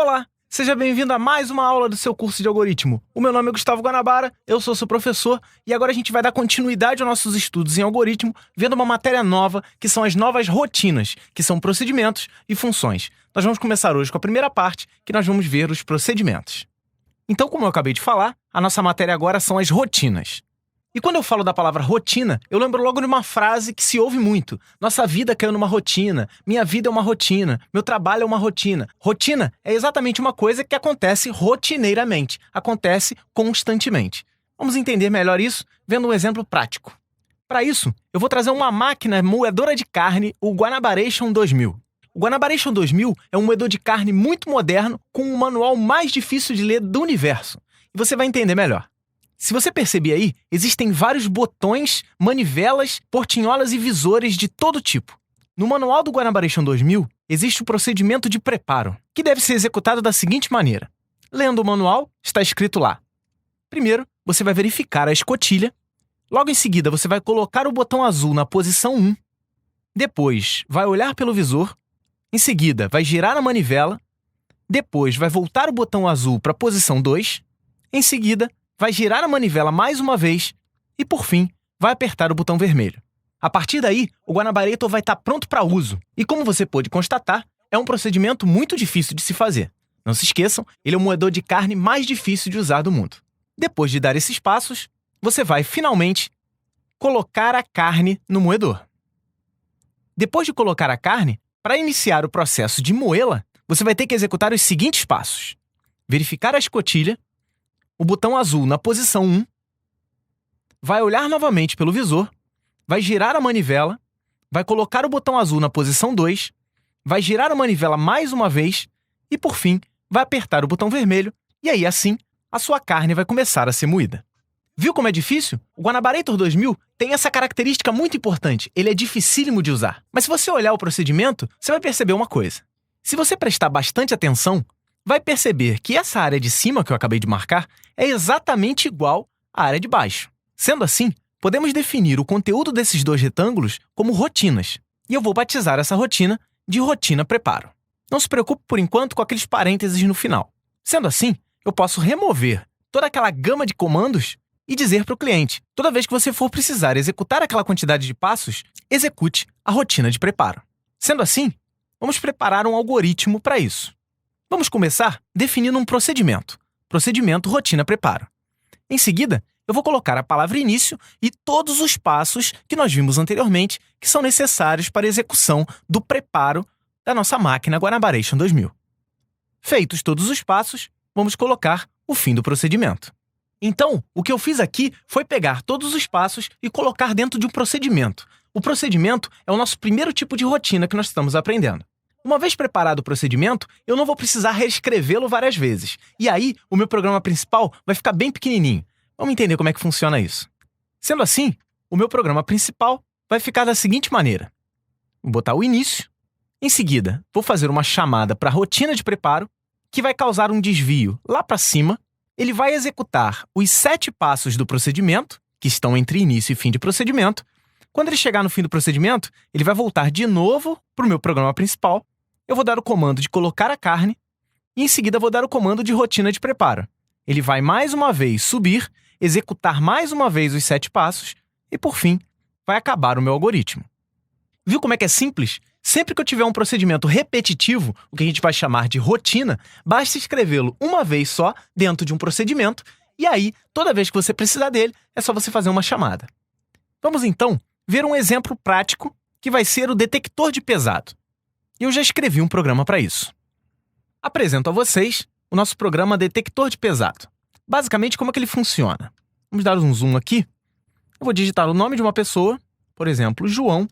Olá, seja bem-vindo a mais uma aula do seu curso de algoritmo. O meu nome é Gustavo Guanabara, eu sou seu professor e agora a gente vai dar continuidade aos nossos estudos em algoritmo, vendo uma matéria nova, que são as novas rotinas, que são procedimentos e funções. Nós vamos começar hoje com a primeira parte, que nós vamos ver os procedimentos. Então, como eu acabei de falar, a nossa matéria agora são as rotinas. E quando eu falo da palavra rotina, eu lembro logo de uma frase que se ouve muito. Nossa vida caiu numa rotina, minha vida é uma rotina, meu trabalho é uma rotina. Rotina é exatamente uma coisa que acontece rotineiramente, acontece constantemente. Vamos entender melhor isso vendo um exemplo prático. Para isso, eu vou trazer uma máquina moedora de carne, o Guanabaration 2000. O Guanabaration 2000 é um moedor de carne muito moderno com o manual mais difícil de ler do universo. E você vai entender melhor. Se você perceber aí, existem vários botões, manivelas, portinholas e visores de todo tipo. No manual do Guanabaration 2000, existe o procedimento de preparo, que deve ser executado da seguinte maneira. Lendo o manual, está escrito lá. Primeiro, você vai verificar a escotilha. Logo em seguida, você vai colocar o botão azul na posição 1. Depois, vai olhar pelo visor. Em seguida, vai girar a manivela. Depois, vai voltar o botão azul para a posição 2. Em seguida, vai girar a manivela mais uma vez e, por fim, vai apertar o botão vermelho. A partir daí, o Guanabarator vai estar pronto para uso. E como você pôde constatar, é um procedimento muito difícil de se fazer. Não se esqueçam, ele é o moedor de carne mais difícil de usar do mundo. Depois de dar esses passos, você vai, finalmente, colocar a carne no moedor. Depois de colocar a carne, para iniciar o processo de moê-la, você vai ter que executar os seguintes passos. Verificar a escotilha, o botão azul na posição 1, vai olhar novamente pelo visor, vai girar a manivela, vai colocar o botão azul na posição 2, vai girar a manivela mais uma vez e, por fim, vai apertar o botão vermelho e aí, assim, a sua carne vai começar a ser moída. Viu como é difícil? O Guanabarator 2000 tem essa característica muito importante, ele é dificílimo de usar. Mas se você olhar o procedimento, você vai perceber uma coisa. Se você prestar bastante atenção, vai perceber que essa área de cima que eu acabei de marcar é exatamente igual à área de baixo. Sendo assim, podemos definir o conteúdo desses dois retângulos como rotinas. E eu vou batizar essa rotina de rotina preparo. Não se preocupe por enquanto com aqueles parênteses no final. Sendo assim, eu posso remover toda aquela gama de comandos e dizer para o cliente, toda vez que você for precisar executar aquela quantidade de passos, execute a rotina de preparo. Sendo assim, vamos preparar um algoritmo para isso. Vamos começar definindo um procedimento. Procedimento rotina preparo. Em seguida, eu vou colocar a palavra início e todos os passos que nós vimos anteriormente que são necessários para a execução do preparo da nossa máquina Guanabaration 2000. Feitos todos os passos, vamos colocar o fim do procedimento. Então, o que eu fiz aqui foi pegar todos os passos e colocar dentro de um procedimento. O procedimento é o nosso primeiro tipo de rotina que nós estamos aprendendo. Uma vez preparado o procedimento, eu não vou precisar reescrevê-lo várias vezes. E aí, o meu programa principal vai ficar bem pequenininho. Vamos entender como é que funciona isso. Sendo assim, o meu programa principal vai ficar da seguinte maneira. Vou botar o início. Em seguida, vou fazer uma chamada para a rotina de preparo, que vai causar um desvio lá para cima. Ele vai executar os 7 passos do procedimento, que estão entre início e fim de procedimento. Quando ele chegar no fim do procedimento, ele vai voltar de novo para o meu programa principal. Eu vou dar o comando de colocar a carne e, em seguida, vou dar o comando de rotina de preparo. Ele vai mais uma vez subir, executar mais uma vez os 7 passos e, por fim, vai acabar o meu algoritmo. Viu como é que é simples? Sempre que eu tiver um procedimento repetitivo, o que a gente vai chamar de rotina, basta escrevê-lo uma vez só dentro de um procedimento e aí, toda vez que você precisar dele, é só você fazer uma chamada. Vamos, então, ver um exemplo prático que vai ser o detector de pesado. E eu já escrevi um programa para isso. Apresento a vocês o nosso programa detector de pesado. Basicamente, como é que ele funciona? Vamos dar um zoom aqui. Eu vou digitar o nome de uma pessoa, por exemplo, João.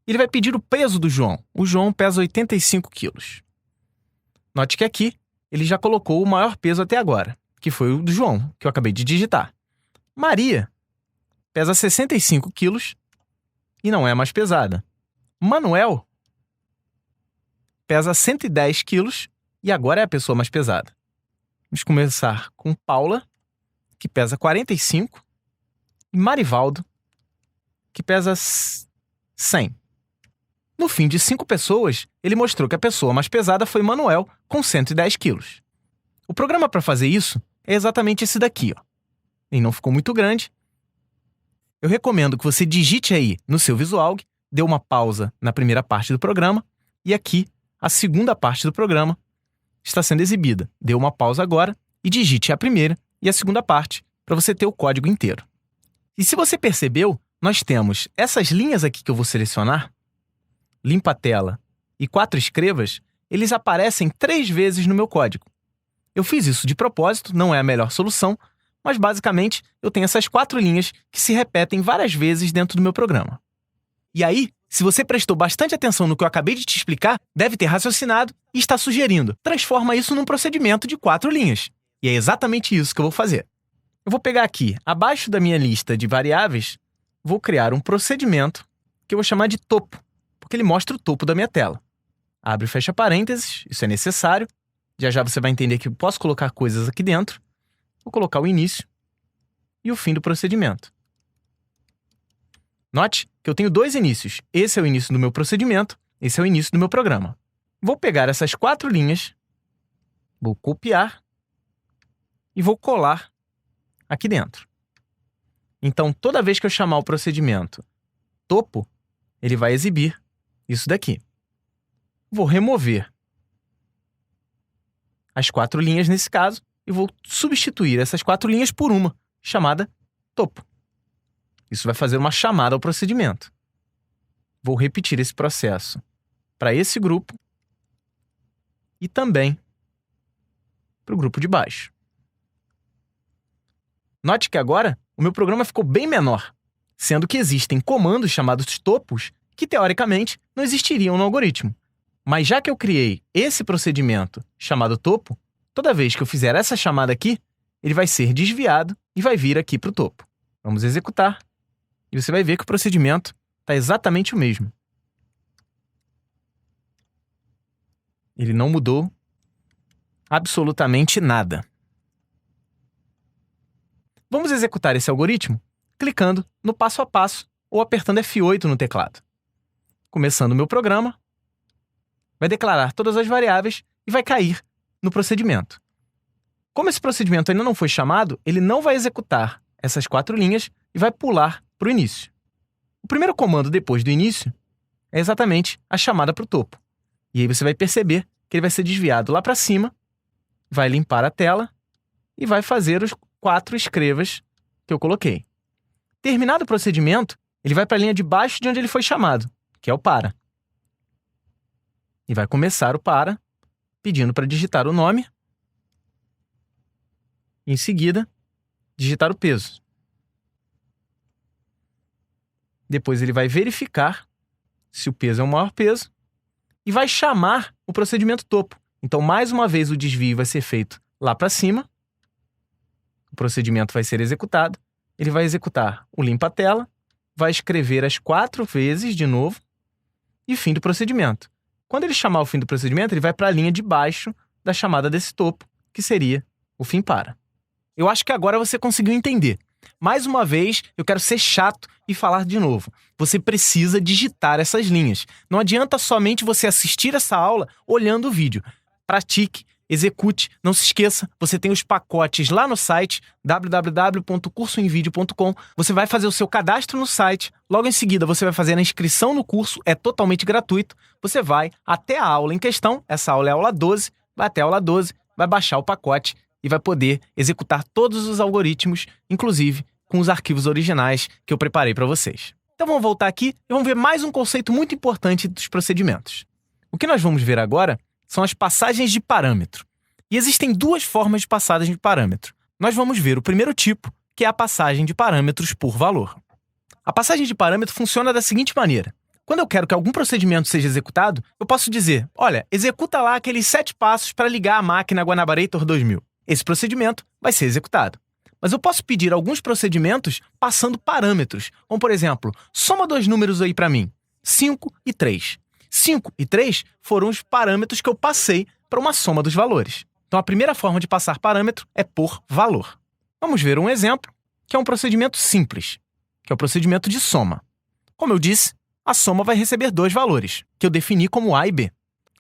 Ele vai pedir o peso do João. O João pesa 85 quilos. Note que aqui ele já colocou o maior peso até agora, que foi o do João, que eu acabei de digitar. Maria pesa 65 quilos e não é mais pesada. Manuel pesa 110 quilos e agora é a pessoa mais pesada. Vamos começar com Paula, que pesa 45, e Marivaldo, que pesa 100. No fim de 5 pessoas, ele mostrou que a pessoa mais pesada foi Manuel, com 110 quilos. O programa para fazer isso é exatamente esse daqui, ó. E não ficou muito grande. Eu recomendo que você digite aí no seu Visualg, dê uma pausa na primeira parte do programa, e aqui, a segunda parte do programa está sendo exibida. Dê uma pausa agora e digite a primeira e a segunda parte, para você ter o código inteiro. E se você percebeu, nós temos essas linhas aqui que eu vou selecionar, limpa a tela e 4 escrevas, eles aparecem 3 vezes no meu código. Eu fiz isso de propósito, não é a melhor solução, mas basicamente eu tenho essas 4 linhas que se repetem várias vezes dentro do meu programa. E aí, se você prestou bastante atenção no que eu acabei de te explicar, deve ter raciocinado e está sugerindo: transforma isso num procedimento de 4 linhas. E é exatamente isso que eu vou fazer. Eu vou pegar aqui, abaixo da minha lista de variáveis, vou criar um procedimento que eu vou chamar de topo, porque ele mostra o topo da minha tela. Abre e fecha parênteses, isso é necessário. Já já você vai entender que eu posso colocar coisas aqui dentro. Vou colocar o início e o fim do procedimento. Note que eu tenho 2 inícios. Esse é o início do meu procedimento, esse é o início do meu programa. Vou pegar essas 4 linhas, vou copiar e vou colar aqui dentro. Então, toda vez que eu chamar o procedimento topo, ele vai exibir isso daqui. Vou remover as 4 linhas nesse caso e vou substituir essas 4 linhas por uma, chamada topo. Isso vai fazer uma chamada ao procedimento. Vou repetir esse processo para esse grupo e também para o grupo de baixo. Note que agora o meu programa ficou bem menor, sendo que existem comandos chamados topos que, teoricamente, não existiriam no algoritmo. Mas já que eu criei esse procedimento chamado topo, toda vez que eu fizer essa chamada aqui, ele vai ser desviado e vai vir aqui para o topo. Vamos executar e você vai ver que o procedimento está exatamente o mesmo. Ele não mudou absolutamente nada. Vamos executar esse algoritmo clicando no passo a passo ou apertando F8 no teclado. Começando o meu programa, vai declarar todas as variáveis e vai cair no procedimento. Como esse procedimento ainda não foi chamado, ele não vai executar essas 4 linhas e vai pular para o início. O primeiro comando depois do início é exatamente a chamada para o topo. E aí você vai perceber que ele vai ser desviado lá para cima, vai limpar a tela e vai fazer os 4 escrevas que eu coloquei. Terminado o procedimento, ele vai para a linha de baixo de onde ele foi chamado, que é o para. E vai começar o para, pedindo para digitar o nome. Em seguida, digitar o peso. Depois ele vai verificar se o peso é o maior peso e vai chamar o procedimento topo. Então, mais uma vez, o desvio vai ser feito lá para cima. O procedimento vai ser executado. Ele vai executar o limpa-tela, vai escrever as 4 vezes de novo e fim do procedimento. Quando ele chamar o fim do procedimento, ele vai para a linha de baixo da chamada desse topo, que seria o fim para. Eu acho que agora você conseguiu entender. Mais uma vez, eu quero ser chato e falar de novo. Você precisa digitar essas linhas. Não adianta somente você assistir essa aula olhando o vídeo. Pratique, execute. Não se esqueça, você tem os pacotes lá no site www.cursoemvideo.com. Você vai fazer o seu cadastro no site. Logo em seguida, você vai fazer a inscrição no curso. É totalmente gratuito. Você vai até a aula em questão. Essa aula é a aula 12. Vai até a aula 12, vai baixar o pacote e vai poder executar todos os algoritmos, inclusive com os arquivos originais que eu preparei para vocês. Então vamos voltar aqui e vamos ver mais um conceito muito importante dos procedimentos. O que nós vamos ver agora são as passagens de parâmetro. E existem 2 formas de passagem de parâmetro. Nós vamos ver o primeiro tipo, que é a passagem de parâmetros por valor. A passagem de parâmetro funciona da seguinte maneira. Quando eu quero que algum procedimento seja executado, eu posso dizer, olha, executa lá aqueles 7 passos para ligar a máquina Guanabarator 2000. Esse procedimento vai ser executado. Mas eu posso pedir alguns procedimentos passando parâmetros, como por exemplo, soma 2 números aí para mim, 5 e 3. 5 e 3 foram os parâmetros que eu passei para uma soma dos valores. Então a primeira forma de passar parâmetro é por valor. Vamos ver um exemplo, que é um procedimento simples, que é o procedimento de soma. Como eu disse, a soma vai receber dois valores, que eu defini como A e B.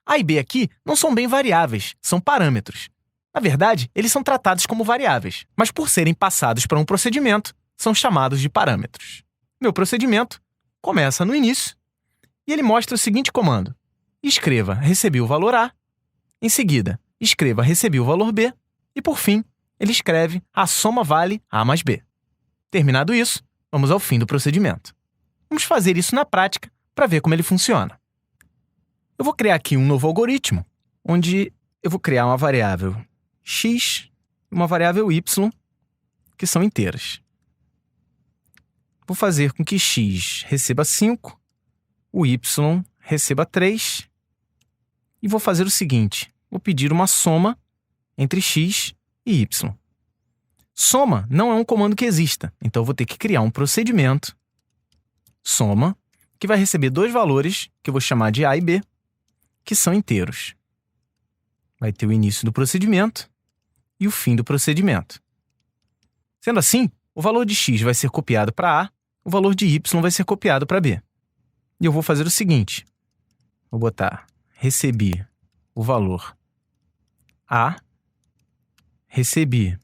A e B aqui não são bem variáveis, são parâmetros. Na verdade, eles são tratados como variáveis, mas por serem passados para um procedimento, são chamados de parâmetros. Meu procedimento começa no início e ele mostra o seguinte comando. Escreva recebi o valor A, em seguida, escreva recebi o valor B e, por fim, ele escreve a soma vale A mais B. Terminado isso, vamos ao fim do procedimento. Vamos fazer isso na prática para ver como ele funciona. Eu vou criar aqui um novo algoritmo, onde eu vou criar uma variável x e uma variável y, que são inteiras. Vou fazer com que x receba 5, o y receba 3, e vou fazer o seguinte, vou pedir uma soma entre x e y. Soma não é um comando que exista, então eu vou ter que criar um procedimento, soma, que vai receber dois valores, que eu vou chamar de A e B, que são inteiros. Vai ter o início do procedimento e o fim do procedimento. Sendo assim, o valor de x vai ser copiado para A, o valor de y vai ser copiado para B. E eu vou fazer o seguinte, vou botar recebi o valor A, recebi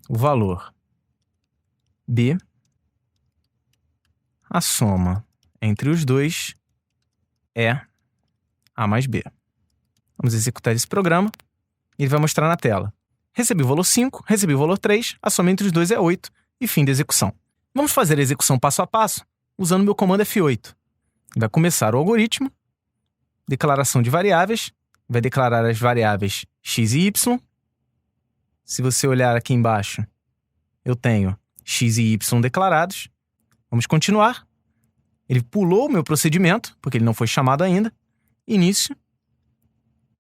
o valor B, a soma entre os dois é A mais B. Vamos executar esse programa e ele vai mostrar na tela. Recebi o valor 5, recebi o valor 3, a soma entre os dois é 8 e fim da execução. Vamos fazer a execução passo a passo usando o meu comando F8. Vai começar o algoritmo, declaração de variáveis, vai declarar as variáveis x e y. Se você olhar aqui embaixo, eu tenho x e y declarados. Vamos continuar. Ele pulou o meu procedimento, porque ele não foi chamado ainda. Início.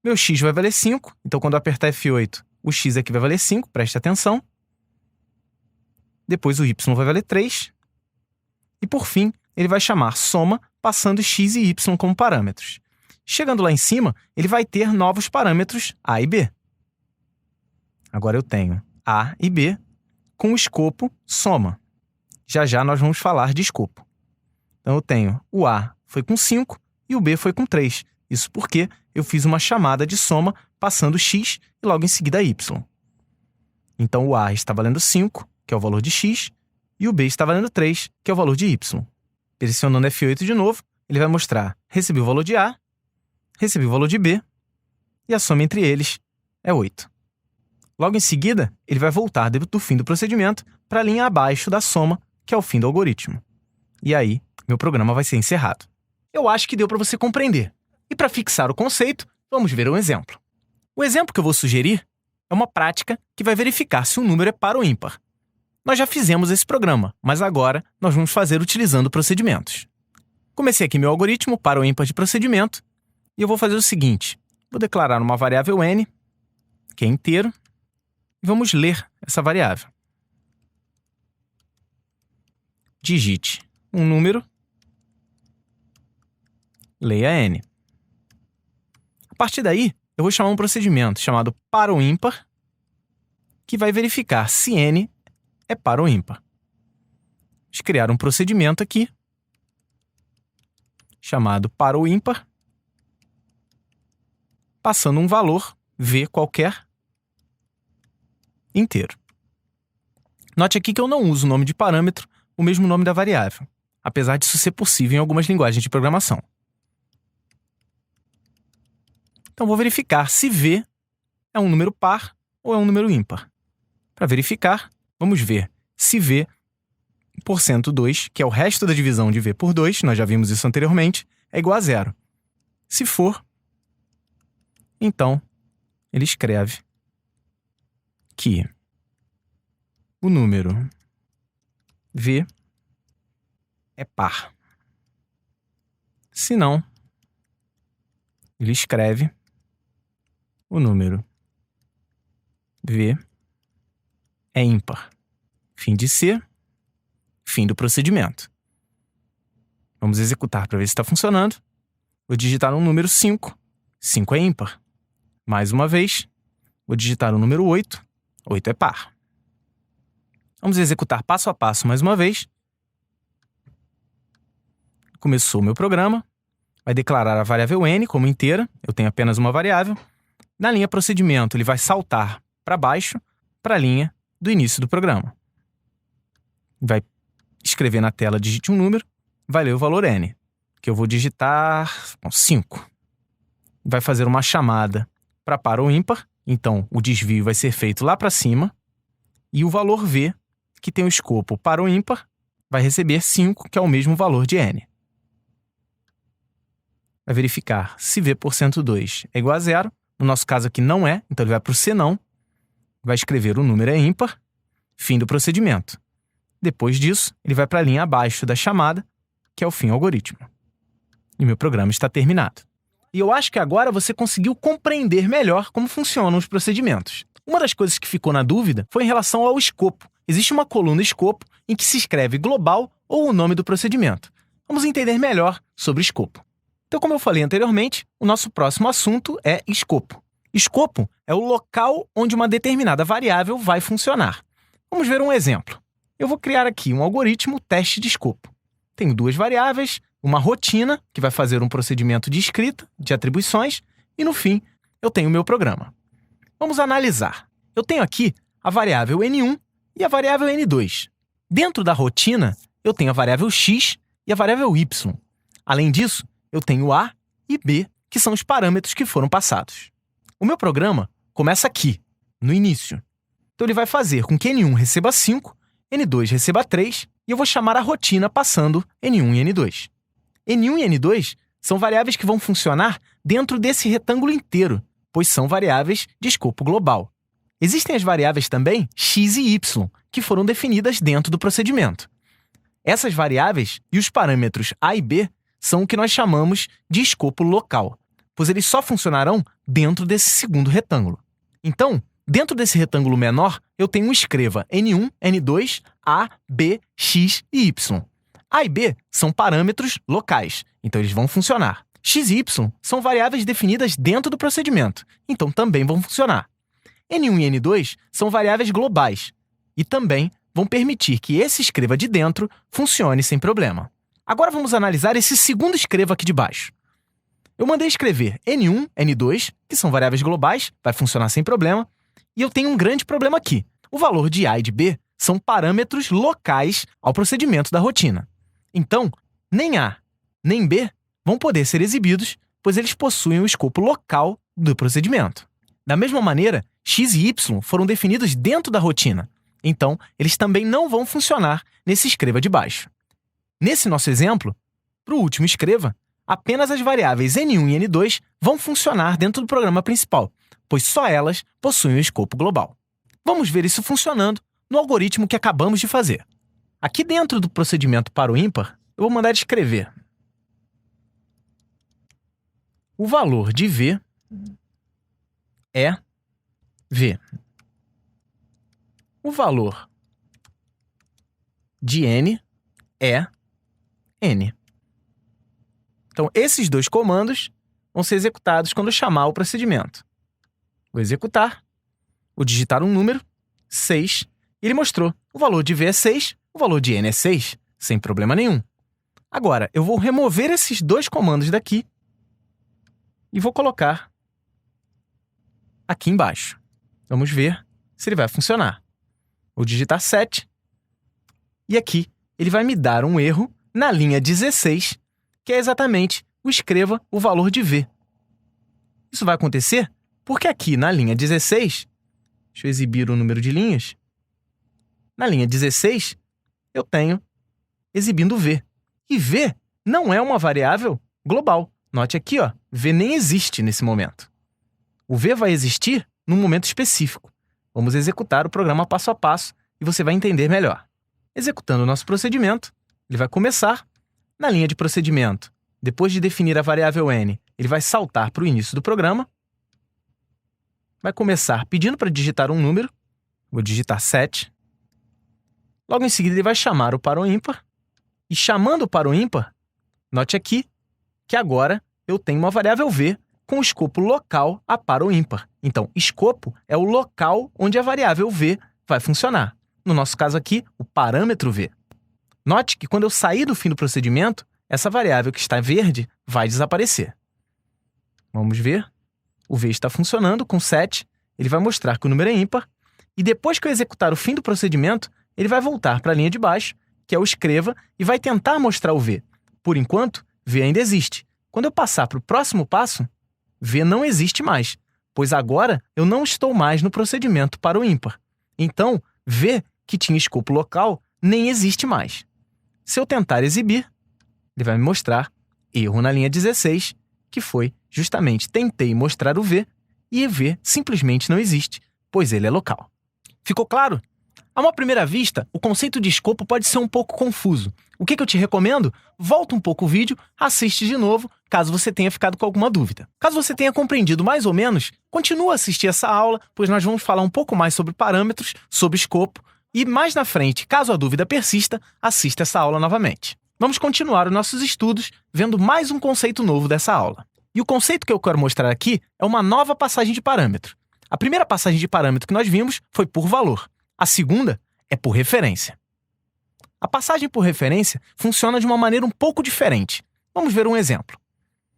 Meu x vai valer 5, então quando eu apertar F8, o x aqui vai valer 5, preste atenção. Depois o y vai valer 3. E por fim, ele vai chamar soma, passando x e y como parâmetros. Chegando lá em cima, ele vai ter novos parâmetros A e B. Agora eu tenho A e B com o escopo soma. Já já nós vamos falar de escopo. Então eu tenho o A foi com 5 e o B foi com 3. Isso porque eu fiz uma chamada de soma passando x e logo em seguida y. Então o A está valendo 5, que é o valor de x, e o B está valendo 3, que é o valor de y. Pressionando F8 de novo, ele vai mostrar recebi o valor de A, recebi o valor de B, e a soma entre eles é 8. Logo em seguida, ele vai voltar do fim do procedimento para a linha abaixo da soma, que é o fim do algoritmo. E aí, meu programa vai ser encerrado. Eu acho que deu para você compreender. E para fixar o conceito, vamos ver um exemplo. O exemplo que eu vou sugerir é uma prática que vai verificar se um número é par ou ímpar. Nós já fizemos esse programa, mas agora nós vamos fazer utilizando procedimentos. Comecei aqui meu algoritmo par ou ímpar de procedimento, e eu vou fazer o seguinte. Vou declarar uma variável n, que é inteiro, e vamos ler essa variável. Digite um número, leia n. A partir daí, eu vou chamar um procedimento chamado par ou ímpar, que vai verificar se n é par ou ímpar. Vamos criar um procedimento aqui, chamado par ou ímpar, passando um valor, v qualquer, inteiro. Note aqui que eu não uso o nome de parâmetro, o mesmo nome da variável, apesar disso ser possível em algumas linguagens de programação. Então, vou verificar se v é um número par ou é um número ímpar. Para verificar, vamos ver se v por 2, que é o resto da divisão de v por 2, nós já vimos isso anteriormente, é igual a 0. Se for, então, ele escreve que o número v é par. Se não, ele escreve o número v é ímpar. Fim de C, fim do procedimento. Vamos executar para ver se está funcionando. Vou digitar um número 5. 5 é ímpar. Mais uma vez, vou digitar o número 8. 8 é par. Vamos executar passo a passo mais uma vez. Começou o meu programa, vai declarar a variável n como inteira, eu tenho apenas uma variável. Na linha procedimento, ele vai saltar para baixo, para a linha do início do programa. Vai escrever na tela, digite um número, vai ler o valor n, que eu vou digitar 5. Vai fazer uma chamada para par ou ímpar, então o desvio vai ser feito lá para cima, e o valor v, que tem o escopo par ou ímpar, vai receber 5, que é o mesmo valor de n. Vai verificar se v%2 é igual a 0. No nosso caso aqui não é, então ele vai para o senão. Vai escrever o número é ímpar, fim do procedimento. Depois disso, ele vai para a linha abaixo da chamada, que é o fim algoritmo. E meu programa está terminado. E eu acho que agora você conseguiu compreender melhor como funcionam os procedimentos. Uma das coisas que ficou na dúvida foi em relação ao escopo. Existe uma coluna escopo em que se escreve global ou o nome do procedimento. Vamos entender melhor sobre escopo. Então, como eu falei anteriormente, o nosso próximo assunto é escopo. Escopo é o local onde uma determinada variável vai funcionar. Vamos ver um exemplo. Eu vou criar aqui um algoritmo teste de escopo. Tenho duas variáveis, uma rotina, que vai fazer um procedimento de escrita, de atribuições, e no fim, eu tenho o meu programa. Vamos analisar. Eu tenho aqui a variável n1 e a variável n2. Dentro da rotina, eu tenho a variável x e a variável y. Além disso, eu tenho a e b, que são os parâmetros que foram passados. O meu programa começa aqui, no início. Então, ele vai fazer com que n1 receba 5, n2 receba 3, e eu vou chamar a rotina passando n1 e n2. n1 e n2 são variáveis que vão funcionar dentro desse retângulo inteiro, pois são variáveis de escopo global. Existem as variáveis também x e y, que foram definidas dentro do procedimento. Essas variáveis e os parâmetros a e b são o que nós chamamos de escopo local, pois eles só funcionarão dentro desse segundo retângulo. Então, dentro desse retângulo menor, eu tenho um escreva n1, n2, a, b, x e y. A e b são parâmetros locais, então eles vão funcionar. X e y são variáveis definidas dentro do procedimento, então também vão funcionar. N1 e N2 são variáveis globais e também vão permitir que esse escreva de dentro funcione sem problema. Agora vamos analisar esse segundo escreva aqui de baixo. Eu mandei escrever N1, N2, que são variáveis globais, vai funcionar sem problema, e eu tenho um grande problema aqui. O valor de A e de B são parâmetros locais ao procedimento da rotina. Então, nem A nem B vão poder ser exibidos, pois eles possuem o escopo local do procedimento. Da mesma maneira, X e Y foram definidos dentro da rotina, então eles também não vão funcionar nesse escreva de baixo. Nesse nosso exemplo, para o último escreva, apenas as variáveis N1 e N2 vão funcionar dentro do programa principal, pois só elas possuem o escopo global. Vamos ver isso funcionando no algoritmo que acabamos de fazer. Aqui dentro do procedimento par ou ímpar, eu vou mandar escrever o valor de V é V. O valor de N é N. Então, esses dois comandos vão ser executados quando eu chamar o procedimento. Vou executar, vou digitar um número, 6, e ele mostrou. O valor de V é 6, o valor de N é 6, sem problema nenhum. Agora, eu vou remover esses dois comandos daqui e vou colocar aqui embaixo. Vamos ver se ele vai funcionar. Vou digitar 7 e aqui ele vai me dar um erro na linha 16, que é exatamente o escreva o valor de V. Isso vai acontecer porque aqui na linha 16, deixa eu exibir o número de linhas, na linha 16 eu tenho exibindo V. E V não é uma variável global. Note aqui, ó, V nem existe nesse momento. O V vai existir num momento específico. Vamos executar o programa passo a passo e você vai entender melhor. Executando o nosso procedimento, ele vai começar na linha de procedimento. Depois de definir a variável N, ele vai saltar para o início do programa. Vai começar pedindo para digitar um número. Vou digitar 7. Logo em seguida, ele vai chamar o par ou ímpar. E chamando o par ou ímpar, note aqui que agora eu tenho uma variável V com o escopo local a par ou ímpar. Então, escopo é o local onde a variável V vai funcionar. No nosso caso aqui, o parâmetro V. Note que quando eu sair do fim do procedimento, essa variável que está verde vai desaparecer. Vamos ver. O V está funcionando com 7. Ele vai mostrar que o número é ímpar. E depois que eu executar o fim do procedimento, ele vai voltar para a linha de baixo, que é o escreva, e vai tentar mostrar o V. Por enquanto, V ainda existe. Quando eu passar para o próximo passo, V não existe mais, pois agora eu não estou mais no procedimento para o ímpar. Então, V, que tinha escopo local, nem existe mais. Se eu tentar exibir, ele vai me mostrar erro na linha 16, que foi justamente tentei mostrar o V, e V simplesmente não existe, pois ele é local. Ficou claro? A uma primeira vista, o conceito de escopo pode ser um pouco confuso. O que eu te recomendo? Volta um pouco o vídeo, assiste de novo, caso você tenha ficado com alguma dúvida. Caso você tenha compreendido mais ou menos, continua a assistir essa aula, pois nós vamos falar um pouco mais sobre parâmetros, sobre escopo, e mais na frente, caso a dúvida persista, assista essa aula novamente. Vamos continuar os nossos estudos vendo mais um conceito novo dessa aula. E o conceito que eu quero mostrar aqui é uma nova passagem de parâmetro. A primeira passagem de parâmetro que nós vimos foi por valor. A segunda é por referência. A passagem por referência funciona de uma maneira um pouco diferente. Vamos ver um exemplo.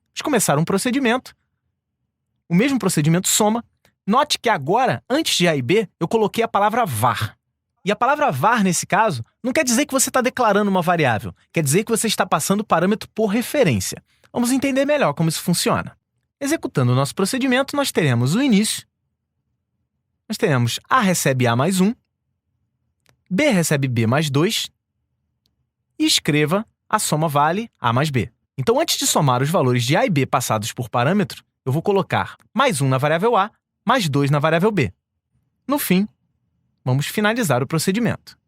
Vamos começar um procedimento. O mesmo procedimento soma. Note que agora, antes de A e B, eu coloquei a palavra var. E a palavra var, nesse caso, não quer dizer que você está declarando uma variável. Quer dizer que você está passando o parâmetro por referência. Vamos entender melhor como isso funciona. Executando o nosso procedimento, nós teremos o início. Nós teremos A recebe A mais 1. B recebe B mais 2. E escreva a soma vale A mais B. Então, antes de somar os valores de A e B passados por parâmetro, eu vou colocar mais 1 na variável A, mais 2 na variável B. No fim, vamos finalizar o procedimento.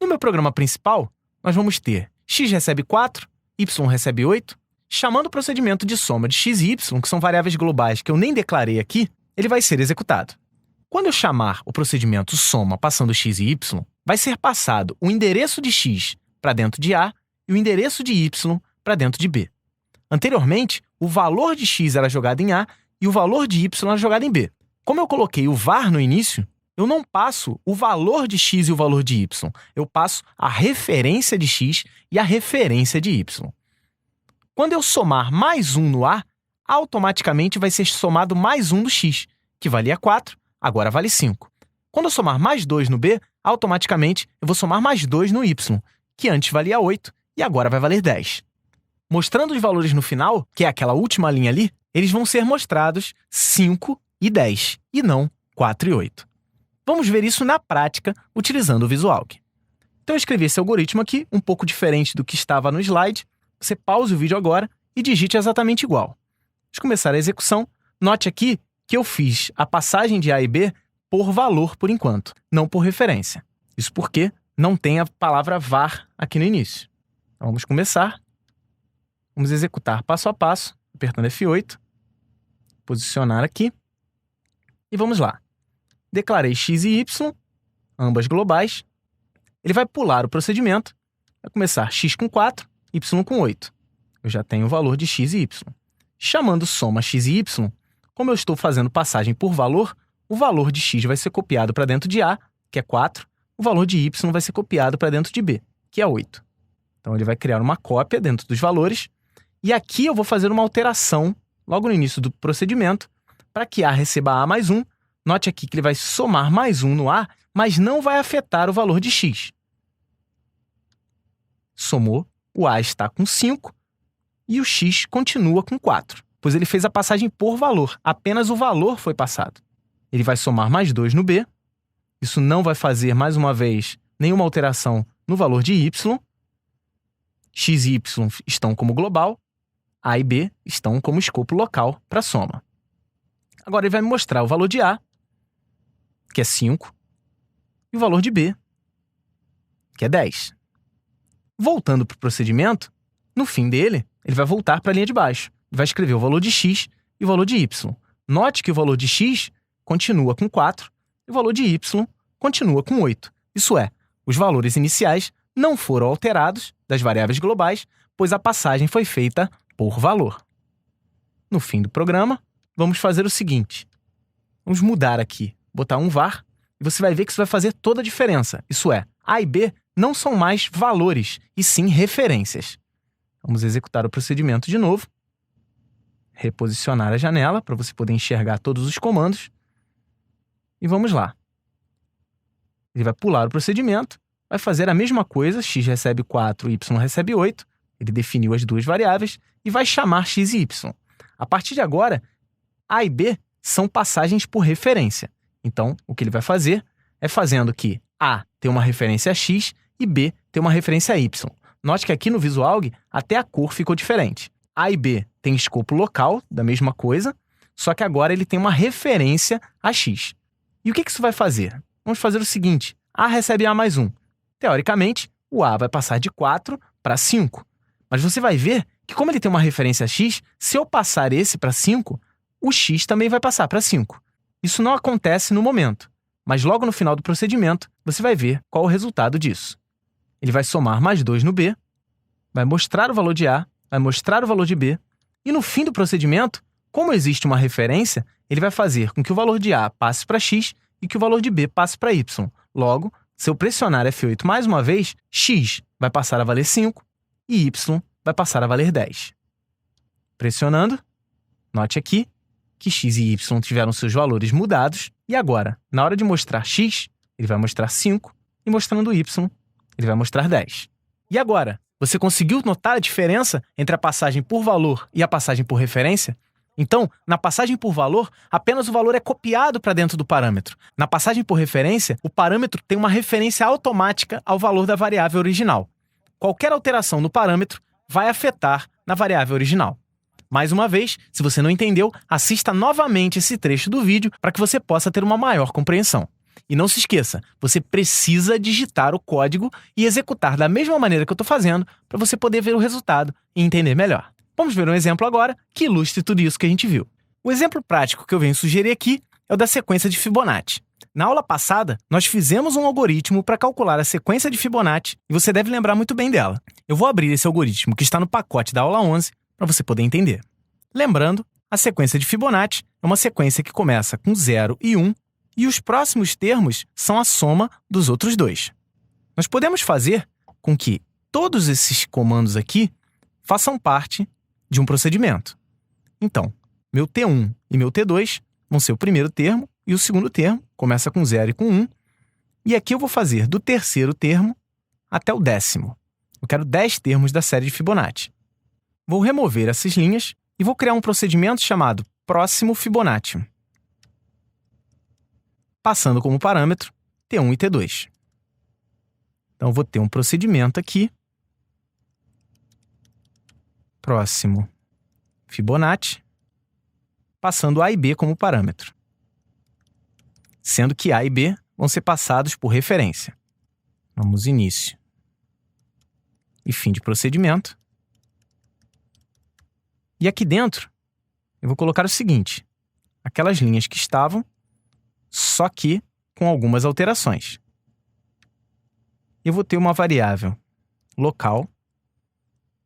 No meu programa principal, nós vamos ter x recebe 4, y recebe 8. Chamando o procedimento de soma de x e y, que são variáveis globais que eu nem declarei aqui, ele vai ser executado. Quando eu chamar o procedimento soma passando x e y, vai ser passado o endereço de x para dentro de A e o endereço de y para dentro de B. Anteriormente, o valor de x era jogado em A e o valor de y era jogado em B. Como eu coloquei o var no início, eu não passo o valor de x e o valor de y, eu passo a referência de x e a referência de y. Quando eu somar mais 1 no A, automaticamente vai ser somado mais 1 do x, que valia 4, agora vale 5. Quando eu somar mais 2 no B, automaticamente eu vou somar mais 2 no y, que antes valia 8 e agora vai valer 10. Mostrando os valores no final, que é aquela última linha ali, eles vão ser mostrados 5 e 10, e não 4 e 8. Vamos ver isso na prática, utilizando o VisualG. Então eu escrevi esse algoritmo aqui, um pouco diferente do que estava no slide. Você pause o vídeo agora e digite exatamente igual. Vamos começar a execução. Note aqui que eu fiz a passagem de A e B por valor por enquanto, não por referência. Isso porque não tem a palavra var aqui no início. Então, vamos começar. Vamos executar passo a passo, apertando F8. Posicionar aqui. E vamos lá. Declarei x e y, ambas globais. Ele vai pular o procedimento. Vai começar x com 4, y com 8. Eu já tenho o valor de x e y. Chamando soma x e y, como eu estou fazendo passagem por valor, o valor de x vai ser copiado para dentro de A, que é 4, o valor de y vai ser copiado para dentro de B, que é 8. Então, ele vai criar uma cópia dentro dos valores, e aqui eu vou fazer uma alteração, logo no início do procedimento, para que A receba A mais 1. Note aqui que ele vai somar mais 1 no A, mas não vai afetar o valor de x. Somou, o A está com 5, e o x continua com 4, pois ele fez a passagem por valor, apenas o valor foi passado. Ele vai somar mais 2 no B, isso não vai fazer, mais uma vez, nenhuma alteração no valor de y. X e y estão como global, A e B estão como escopo local para soma. Agora ele vai me mostrar o valor de A, que é 5, e o valor de B, que é 10. Voltando para o procedimento, no fim dele, ele vai voltar para a linha de baixo. Ele vai escrever o valor de x e o valor de y. Note que o valor de x continua com 4 e o valor de y continua com 8. Isso é, os valores iniciais não foram alterados das variáveis globais, pois a passagem foi feita por valor. No fim do programa, vamos fazer o seguinte. Vamos mudar aqui, botar um var, e você vai ver que isso vai fazer toda a diferença. Isso é, A e B não são mais valores, e sim referências. Vamos executar o procedimento de novo. Reposicionar a janela para você poder enxergar todos os comandos. E vamos lá. Ele vai pular o procedimento, vai fazer a mesma coisa, x recebe 4, y recebe 8. Ele definiu as duas variáveis e vai chamar x e y. A partir de agora, A e B são passagens por referência. Então, o que ele vai fazer é fazendo que A tem uma referência a x e B tem uma referência a y. Note que aqui no Visualg até a cor ficou diferente. A e B tem escopo local da mesma coisa, só que agora ele tem uma referência a x. E o que isso vai fazer? Vamos fazer o seguinte, A recebe A mais 1. Teoricamente, o A vai passar de 4 para 5. Mas você vai ver que como ele tem uma referência a x, se eu passar esse para 5, o x também vai passar para 5. Isso não acontece no momento, mas logo no final do procedimento, você vai ver qual é o resultado disso. Ele vai somar mais 2 no B, vai mostrar o valor de A, vai mostrar o valor de B, e no fim do procedimento, como existe uma referência, ele vai fazer com que o valor de A passe para x e que o valor de B passe para y. Logo, se eu pressionar F8 mais uma vez, x vai passar a valer 5 e y vai passar a valer 10. Pressionando, note aqui que x e y tiveram seus valores mudados, e agora, na hora de mostrar x, ele vai mostrar 5, e mostrando y, ele vai mostrar 10. E agora, você conseguiu notar a diferença entre a passagem por valor e a passagem por referência? Então, na passagem por valor, apenas o valor é copiado para dentro do parâmetro. Na passagem por referência, o parâmetro tem uma referência automática ao valor da variável original. Qualquer alteração no parâmetro vai afetar na variável original. Mais uma vez, se você não entendeu, assista novamente esse trecho do vídeo para que você possa ter uma maior compreensão. E não se esqueça, você precisa digitar o código e executar da mesma maneira que eu estou fazendo para você poder ver o resultado e entender melhor. Vamos ver um exemplo agora que ilustre tudo isso que a gente viu. O exemplo prático que eu venho sugerir aqui é o da sequência de Fibonacci. Na aula passada, nós fizemos um algoritmo para calcular a sequência de Fibonacci e você deve lembrar muito bem dela. Eu vou abrir esse algoritmo que está no pacote da aula 11 para você poder entender. Lembrando, a sequência de Fibonacci é uma sequência que começa com 0 e 1 e os próximos termos são a soma dos outros dois. Nós podemos fazer com que todos esses comandos aqui façam parte de um procedimento. Então, meu T1 e meu T2 vão ser o primeiro termo e o segundo termo, começa com 0 e com 1. E aqui eu vou fazer do terceiro termo até o 10º. Eu quero 10 termos da série de Fibonacci. Vou remover essas linhas e vou criar um procedimento chamado próximo Fibonacci, passando como parâmetro T1 e T2. Então, eu vou ter um procedimento aqui, próximo Fibonacci, passando A e B como parâmetro, sendo que A e B vão ser passados por referência. Vamos início e fim de procedimento. E aqui dentro, eu vou colocar o seguinte, aquelas linhas que estavam, só que com algumas alterações. Eu vou ter uma variável local,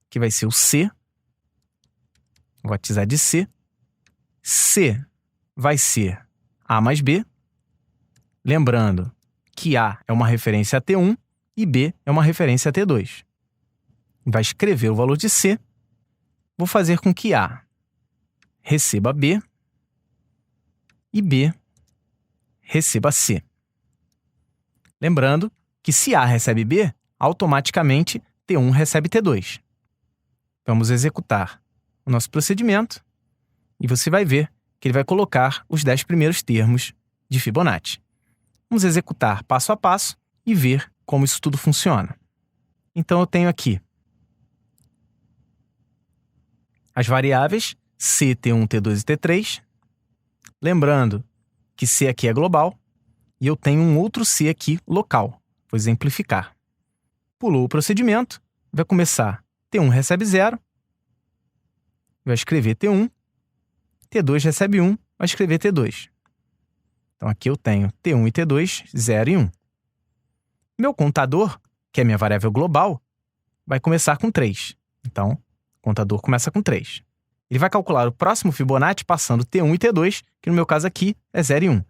que vai ser o C, vou batizar de C. C vai ser A mais B, lembrando que A é uma referência a T1 e B é uma referência a T2. Vai escrever o valor de C, vou fazer com que A receba B e B receba C. Lembrando que se A recebe B, automaticamente T1 recebe T2. Vamos executar o nosso procedimento e você vai ver que ele vai colocar os 10 primeiros termos de Fibonacci. Vamos executar passo a passo e ver como isso tudo funciona. Então, eu tenho aqui as variáveis C, T1, T2 e T3. Lembrando que C aqui é global e eu tenho um outro C aqui local. Vou exemplificar. Pulou o procedimento, vai começar T1 recebe 0, vai escrever T1, T2 recebe 1, vai escrever T2. Então, aqui eu tenho T1 e T2, 0 e 1. Meu contador, que é minha variável global, vai começar com 3. Então, o contador começa com 3. Ele vai calcular o próximo Fibonacci passando T1 e T2, que no meu caso aqui é 0 e 1.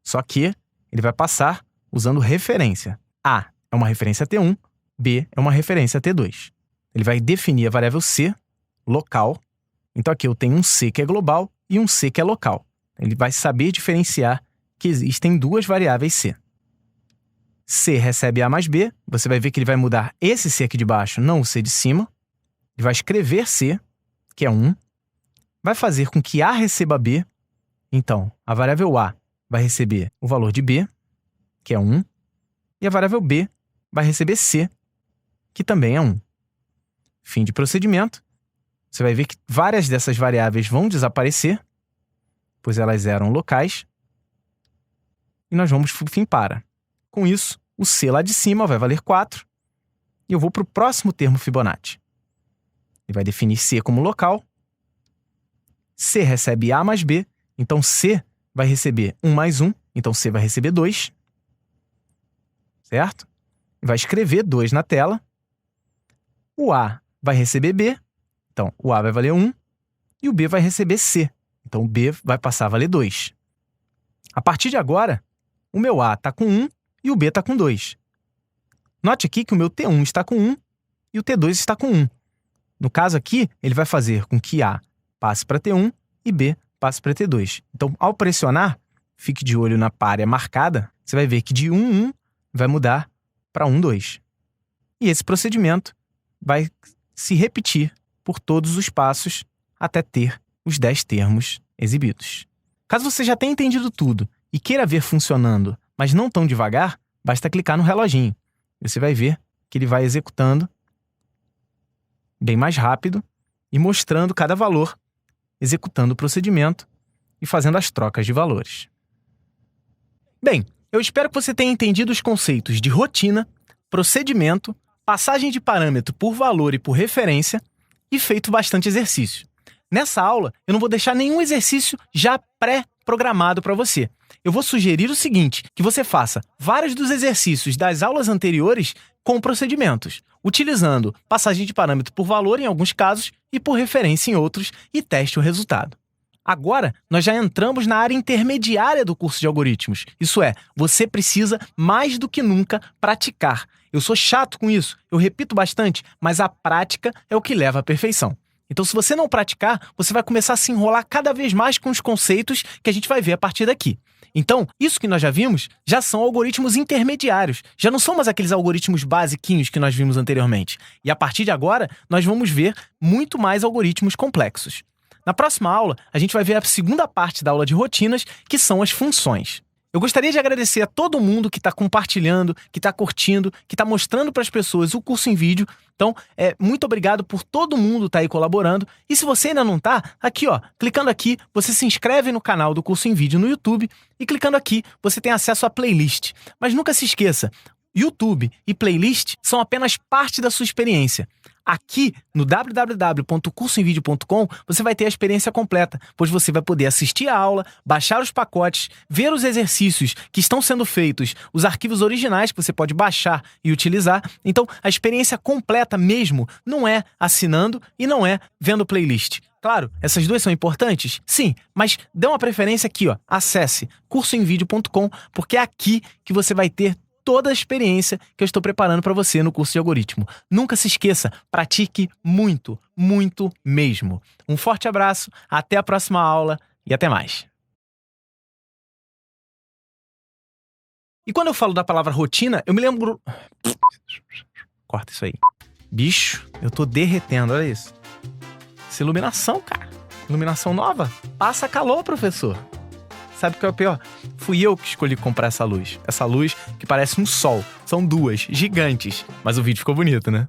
Só que ele vai passar usando referência. A é uma referência a T1, B é uma referência a T2. Ele vai definir a variável C, local. Então aqui eu tenho um C que é global e um C que é local. Ele vai saber diferenciar que existem duas variáveis C. C recebe A mais B, você vai ver que ele vai mudar esse C aqui de baixo, não o C de cima. Ele vai escrever C, que é 1. Vai fazer com que A receba B. Então, a variável A vai receber o valor de B, que é 1. E a variável B vai receber C, que também é 1. Fim de procedimento. Você vai ver que várias dessas variáveis vão desaparecer, pois elas eram locais. E nós vamos para o fim para. Com isso, o C lá de cima vai valer 4. E eu vou para o próximo termo Fibonacci. Ele vai definir C como local. C recebe A mais B. Então, C vai receber 1 mais 1. Então, C vai receber 2. Certo? Vai escrever 2 na tela. O A vai receber B. Então, o A vai valer 1. E o B vai receber C. Então, o B vai passar a valer 2. A partir de agora, o meu A está com 1 e o B está com 2. Note aqui que o meu T1 está com 1 e o T2 está com 1. No caso aqui, ele vai fazer com que A passe para T1 e B passe para T2. Então, ao pressionar, fique de olho na párea marcada, você vai ver que de 1, 1 vai mudar para 1, 2. E esse procedimento vai se repetir por todos os passos até ter os 10 termos exibidos. Caso você já tenha entendido tudo e queira ver funcionando, mas não tão devagar, basta clicar no reloginho. Você vai ver que ele vai executando bem mais rápido e mostrando cada valor, executando o procedimento e fazendo as trocas de valores. Bem, eu espero que você tenha entendido os conceitos de rotina, procedimento, passagem de parâmetro por valor e por referência e feito bastante exercício. Nessa aula, eu não vou deixar nenhum exercício já pré-programado para você. Eu vou sugerir o seguinte, que você faça vários dos exercícios das aulas anteriores com procedimentos, utilizando passagem de parâmetro por valor em alguns casos e por referência em outros, e teste o resultado. Agora, nós já entramos na área intermediária do curso de algoritmos. Isso é, você precisa mais do que nunca praticar. Eu sou chato com isso, eu repito bastante, mas a prática é o que leva à perfeição. Então, se você não praticar, você vai começar a se enrolar cada vez mais com os conceitos que a gente vai ver a partir daqui. Então, isso que nós já vimos, já são algoritmos intermediários. Já não são mais aqueles algoritmos basiquinhos que nós vimos anteriormente. E a partir de agora, nós vamos ver muito mais algoritmos complexos. Na próxima aula, a gente vai ver a segunda parte da aula de rotinas, que são as funções. Eu gostaria de agradecer a todo mundo que está compartilhando, que está curtindo, que está mostrando para as pessoas o curso em vídeo. Então, muito obrigado por todo mundo estar aí colaborando. E se você ainda não está, aqui, ó, clicando aqui, você se inscreve no canal do curso em vídeo no YouTube e clicando aqui, você tem acesso à playlist. Mas nunca se esqueça, YouTube e playlist são apenas parte da sua experiência. Aqui no www.cursoemvideo.com você vai ter a experiência completa, pois você vai poder assistir a aula, baixar os pacotes, ver os exercícios que estão sendo feitos, os arquivos originais que você pode baixar e utilizar. Então, a experiência completa mesmo não é assinando e não é vendo playlist. Claro, essas duas são importantes? Sim, mas dê uma preferência aqui, ó. Acesse cursoemvideo.com, porque é aqui que você vai ter toda a experiência que eu estou preparando para você no curso de algoritmo. Nunca se esqueça, pratique muito, muito mesmo. Um forte abraço, até a próxima aula e até mais. E quando eu falo da palavra rotina, eu me lembro... Corta isso aí. Bicho, eu tô derretendo, olha isso. Essa iluminação, cara. Iluminação nova. Passa calor, professor. Sabe o que é o pior? Fui eu que escolhi comprar essa luz. Essa luz que parece um sol. São duas, gigantes. Mas o vídeo ficou bonito, né?